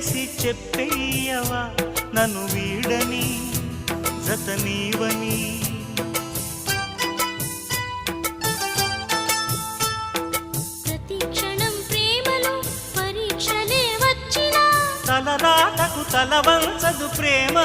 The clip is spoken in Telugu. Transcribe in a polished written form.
చేసి చెప్పేయవా నన్ను వీడని జత నీవని. ప్రతి క్షణం ప్రేమలో పరీక్షలే వచ్చినా తలరాతకు తల వంచదు ప్రేమ.